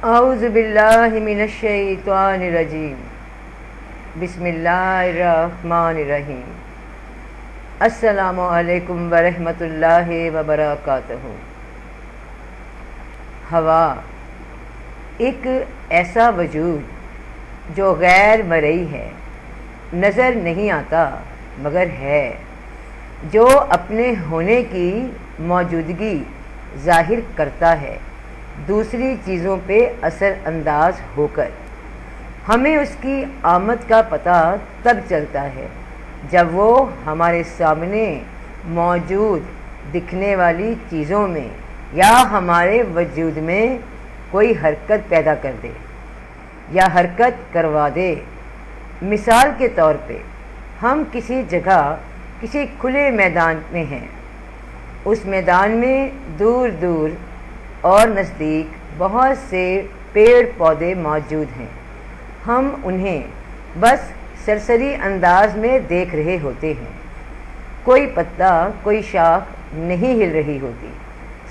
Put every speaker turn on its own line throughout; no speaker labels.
اعوذ باللہ من الشیطان الرجیم، بسم اللہ الرحمن الرحیم۔ السلام علیکم ورحمۃ اللہ وبرکاتہ۔ ہوا ایک ایسا وجود جو غیر مرئی ہے، نظر نہیں آتا مگر ہے، جو اپنے ہونے کی موجودگی ظاہر کرتا ہے دوسری چیزوں پہ اثر انداز ہو کر۔ ہمیں اس کی آمد کا پتہ تب چلتا ہے جب وہ ہمارے سامنے موجود دکھنے والی چیزوں میں یا ہمارے وجود میں کوئی حرکت پیدا کر دے یا حرکت کروا دے۔ مثال کے طور پہ ہم کسی جگہ کسی کھلے میدان میں ہیں، اس میدان میں دور دور اور نزدیک بہت سے پیڑ پودے موجود ہیں، ہم انہیں بس سرسری انداز میں دیکھ رہے ہوتے ہیں۔ کوئی پتا، کوئی شاخ نہیں ہل رہی ہوتی،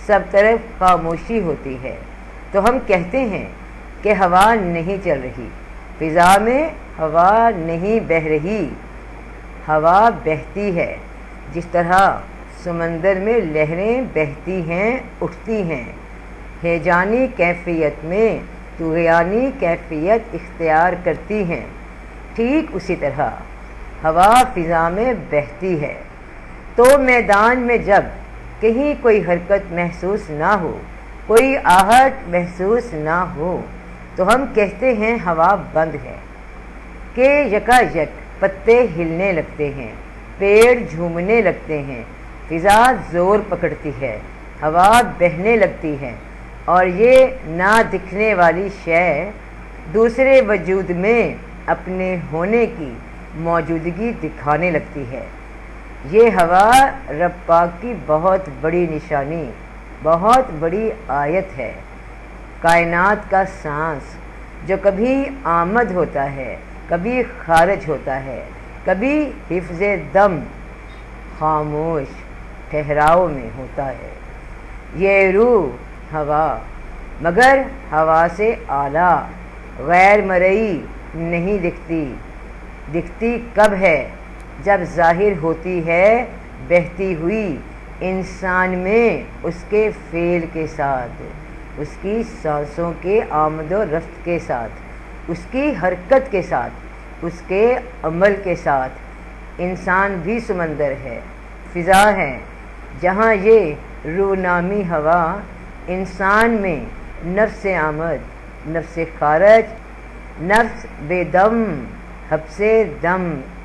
سب طرف خاموشی ہوتی ہے، تو ہم کہتے ہیں کہ ہوا نہیں چل رہی، فضا میں ہوا نہیں بہہ رہی۔ ہوا بہتی ہے، جس طرح سمندر میں لہریں بہتی ہیں، اٹھتی ہیں، ہیجانی کیفیت میں طغیانی کیفیت اختیار کرتی ہیں، ٹھیک اسی طرح ہوا فضا میں بہتی ہے۔ تو میدان میں جب کہیں کوئی حرکت محسوس نہ ہو، کوئی آہٹ محسوس نہ ہو، تو ہم کہتے ہیں ہوا بند ہے، کہ یکا یک پتے ہلنے لگتے ہیں، پیڑ جھومنے لگتے ہیں، فضا زور پکڑتی ہے، ہوا بہنے لگتی ہے، اور یہ نہ دکھنے والی شے دوسرے وجود میں اپنے ہونے کی موجودگی دکھانے لگتی ہے۔ یہ ہوا رب پاک کی بہت بڑی نشانی، بہت بڑی آیت ہے۔ کائنات کا سانس جو کبھی آمد ہوتا ہے، کبھی خارج ہوتا ہے، کبھی حفظ دم خاموش ٹھہراؤ میں ہوتا ہے۔ یہ روح ہوا مگر ہوا سے اعلیٰ، غیر مرئی نہیں دکھتی۔ دکھتی کب ہے؟ جب ظاہر ہوتی ہے بہتی ہوئی انسان میں اس کے فعل کے ساتھ، اس کی سانسوں کے آمد و رفت کے ساتھ، اس کی حرکت کے ساتھ، اس کے عمل کے ساتھ۔ انسان بھی سمندر ہے، فضا ہے، جہاں یہ روح نامی ہوا انسان میں نفس آمد، نفس خارج، نفس بے دم، حبس دم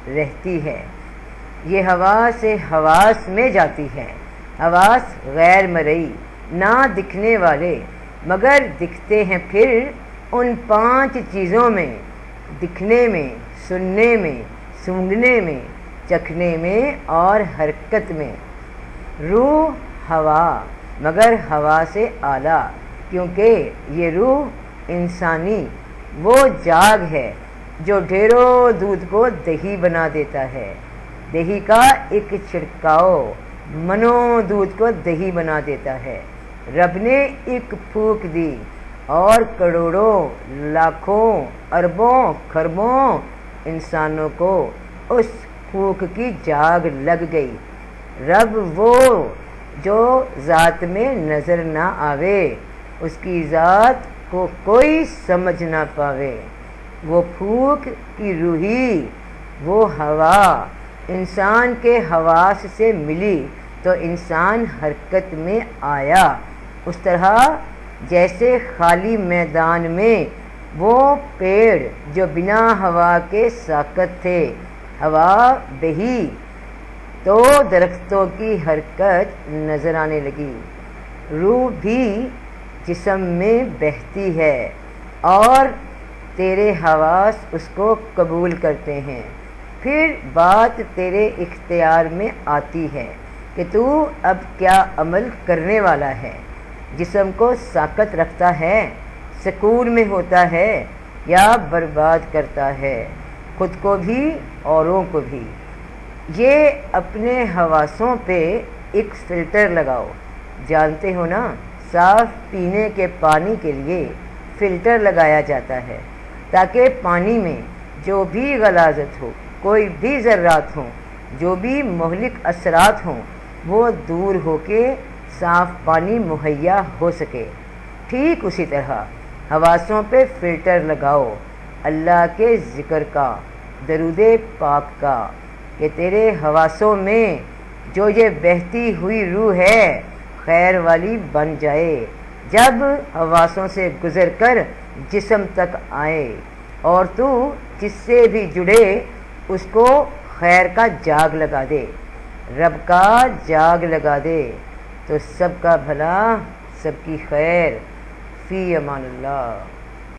رہتی ہے۔ یہ ہوا سے حواس میں جاتی ہے، حواس غیر مرئی، نہ دکھنے والے، مگر دکھتے ہیں پھر ان 5 چیزوں میں، دکھنے میں، سننے میں، سونگھنے میں، چکھنے میں اور حرکت میں۔ روح ہوا مگر ہوا سے اعلیٰ، کیونکہ یہ روح انسانی وہ جاگ ہے جو ڈھیروں دودھ کو دہی بنا دیتا ہے۔ دہی کا ایک چھڑکاؤ منو دودھ کو دہی بنا دیتا ہے۔ رب نے ایک پھونک دی اور کروڑوں، لاکھوں، اربوں، کھربوں انسانوں کو اس پھونک کی جاگ لگ گئی۔ رب وہ جو ذات میں نظر نہ آوے، اس کی ذات کو کوئی سمجھ نہ پاوے، وہ پھونک کی روحی، وہ ہوا انسان کے حواس سے ملی تو انسان حرکت میں آیا۔ اس طرح جیسے خالی میدان میں وہ پیڑ جو بنا ہوا کے ساکت تھے، ہوا بہی تو درختوں کی حرکت نظر آنے لگی۔ روح بھی جسم میں بہتی ہے اور تیرے حواس اس کو قبول کرتے ہیں، پھر بات تیرے اختیار میں آتی ہے کہ تو اب کیا عمل کرنے والا ہے۔ جسم کو ساکت رکھتا ہے، سکون میں ہوتا ہے، یا برباد کرتا ہے، خود کو بھی اوروں کو بھی۔ یہ اپنے حواسوں پہ ایک فلٹر لگاؤ، جانتے ہو نا، صاف پینے کے پانی کے لیے فلٹر لگایا جاتا ہے تاکہ پانی میں جو بھی غلاظت ہو، کوئی بھی ذرات ہوں، جو بھی مہلک اثرات ہوں، وہ دور ہو کے صاف پانی مہیا ہو سکے۔ ٹھیک اسی طرح حواسوں پہ فلٹر لگاؤ اللہ کے ذکر کا، درود پاک کا، کہ تیرے حواسوں میں جو یہ بہتی ہوئی روح ہے خیر والی بن جائے، جب حواسوں سے گزر کر جسم تک آئے اور تو جس سے بھی جڑے اس کو خیر کا جاگ لگا دے، رب کا جاگ لگا دے، تو سب کا بھلا، سب کی خیر۔ فی امان اللہ۔